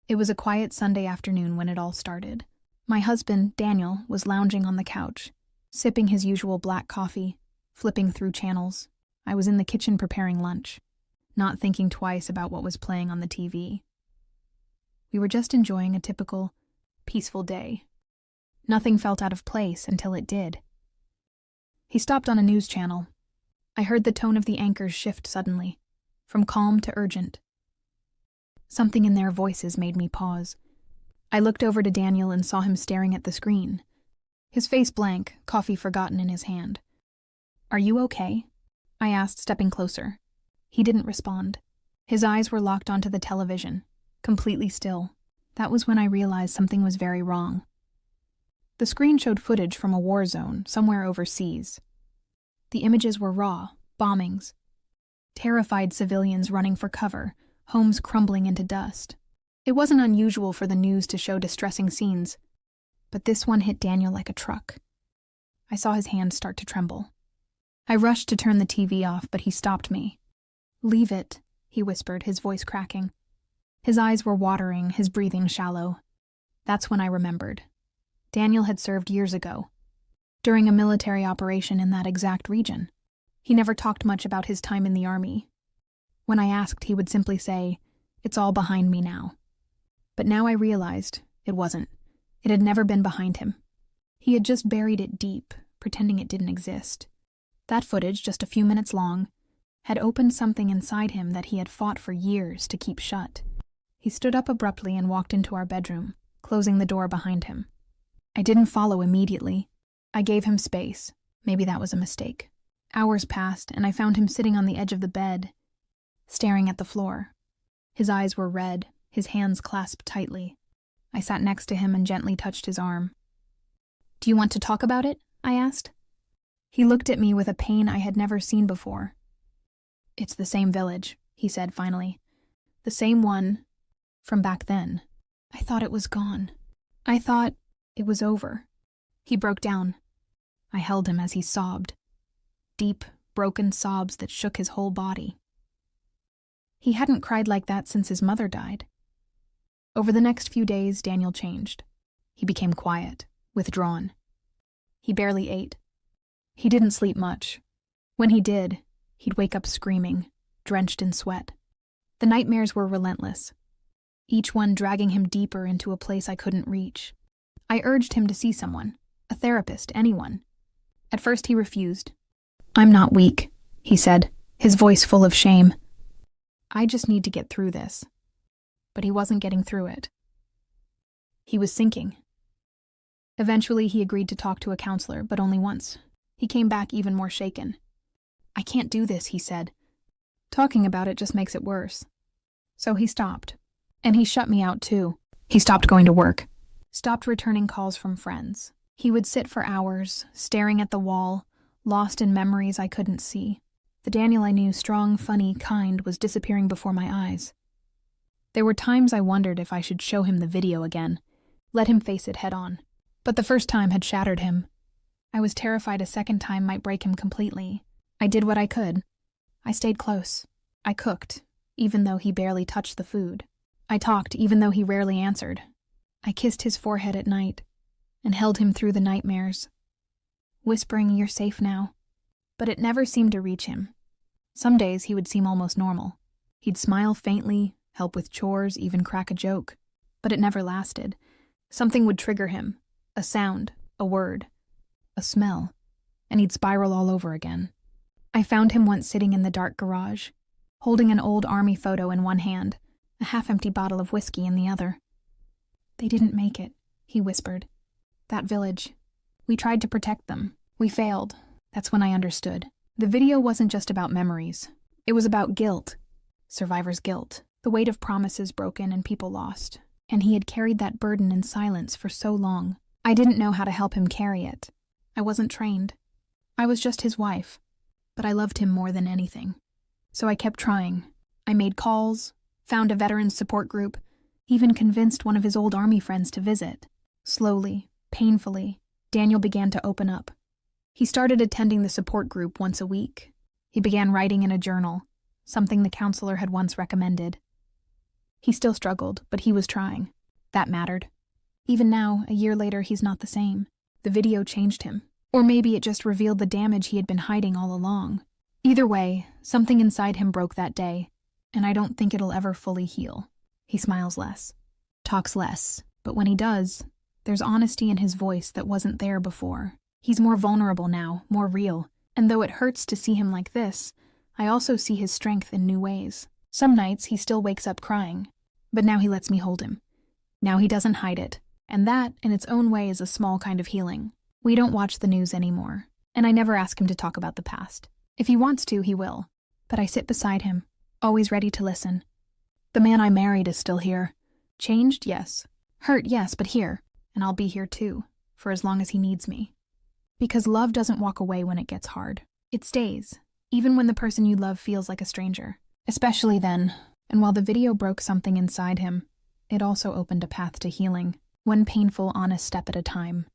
It was a quiet Sunday afternoon when it all started. My husband, Daniel, was lounging on the couch, sipping his usual black coffee, flipping through channels. I was in the kitchen preparing lunch, not thinking twice about what was playing on the TV. We were just enjoying a typical, peaceful day. Nothing felt out of place until it did. He stopped on a news channel. I heard the tone of the anchors shift suddenly, from calm to urgent. Something in their voices made me pause. I looked over to Daniel and saw him staring at the screen, his face blank, coffee forgotten in his hand. "Are you okay?" I asked, stepping closer. He didn't respond. His eyes were locked onto the television, completely still. That was when I realized something was very wrong. The screen showed footage from a war zone somewhere overseas. The images were raw, bombings, terrified civilians running for cover, homes crumbling into dust. It wasn't unusual for the news to show distressing scenes, but this one hit Daniel like a truck. I saw his hands start to tremble. I rushed to turn the TV off, but he stopped me. "Leave it," he whispered, his voice cracking. His eyes were watering, his breathing shallow. That's when I remembered. Daniel had served years ago, during a military operation in that exact region. He never talked much about his time in the army. When I asked, he would simply say, "It's all behind me now." But now I realized it wasn't. It had never been behind him. He had just buried it deep, pretending it didn't exist. That footage, just a few minutes long, had opened something inside him that he had fought for years to keep shut. He stood up abruptly and walked into our bedroom, closing the door behind him. I didn't follow immediately. I gave him space. Maybe that was a mistake. Hours passed, and I found him sitting on the edge of the bed, staring at the floor. His eyes were red, his hands clasped tightly. I sat next to him and gently touched his arm. "Do you want to talk about it?" I asked. He looked at me with a pain I had never seen before. "It's the same village," he said finally. "The same one from back then. I thought it was gone. I thought it was over." He broke down. I held him as he sobbed. Deep, broken sobs that shook his whole body. He hadn't cried like that since his mother died. Over the next few days, Daniel changed. He became quiet, withdrawn. He barely ate. He didn't sleep much. When he did, he'd wake up screaming, drenched in sweat. The nightmares were relentless, each one dragging him deeper into a place I couldn't reach. I urged him to see someone, a therapist, anyone. At first he refused. "I'm not weak," he said, his voice full of shame. "I just need to get through this." But he wasn't getting through it. He was sinking. Eventually he agreed to talk to a counselor, but only once. He came back even more shaken. "I can't do this," he said. "Talking about it just makes it worse." So he stopped. And he shut me out too. He stopped going to work, stopped returning calls from friends. He would sit for hours, staring at the wall, lost in memories I couldn't see. The Daniel I knew, strong, funny, kind, was disappearing before my eyes. There were times I wondered if I should show him the video again, let him face it head on. But the first time had shattered him. I was terrified a second time might break him completely. I did what I could. I stayed close. I cooked, even though he barely touched the food. I talked, even though he rarely answered. I kissed his forehead at night and held him through the nightmares, whispering, "You're safe now." But it never seemed to reach him. Some days he would seem almost normal. He'd smile faintly, help with chores, even crack a joke. But it never lasted. Something would trigger him. A sound, a word, a smell, and he'd spiral all over again. I found him once sitting in the dark garage, holding an old army photo in one hand, a half-empty bottle of whiskey in the other. "They didn't make it," he whispered. "That village. We tried to protect them. We failed." That's when I understood. The video wasn't just about memories. It was about guilt. Survivor's guilt. The weight of promises broken and people lost. And he had carried that burden in silence for so long. I didn't know how to help him carry it. I wasn't trained. I was just his wife. But I loved him more than anything. So I kept trying. I made calls, found a veterans support group, even convinced one of his old army friends to visit. Slowly, painfully, Daniel began to open up. He started attending the support group once a week. He began writing in a journal, something the counselor had once recommended. He still struggled, but he was trying. That mattered. Even now, a year later, he's not the same. The video changed him. Or maybe it just revealed the damage he had been hiding all along. Either way, something inside him broke that day, and I don't think it'll ever fully heal. He smiles less, talks less, but when he does, there's honesty in his voice that wasn't there before. He's more vulnerable now, more real, and though it hurts to see him like this, I also see his strength in new ways. Some nights he still wakes up crying, but now he lets me hold him. Now he doesn't hide it, and that, in its own way, is a small kind of healing. We don't watch the news anymore, and I never ask him to talk about the past. If he wants to, he will, but I sit beside him, always ready to listen. The man I married is still here. Changed, yes. Hurt, yes, but here, and I'll be here too, for as long as he needs me. Because love doesn't walk away when it gets hard. It stays, even when the person you love feels like a stranger. Especially then, and while the video broke something inside him, it also opened a path to healing, one painful, honest step at a time.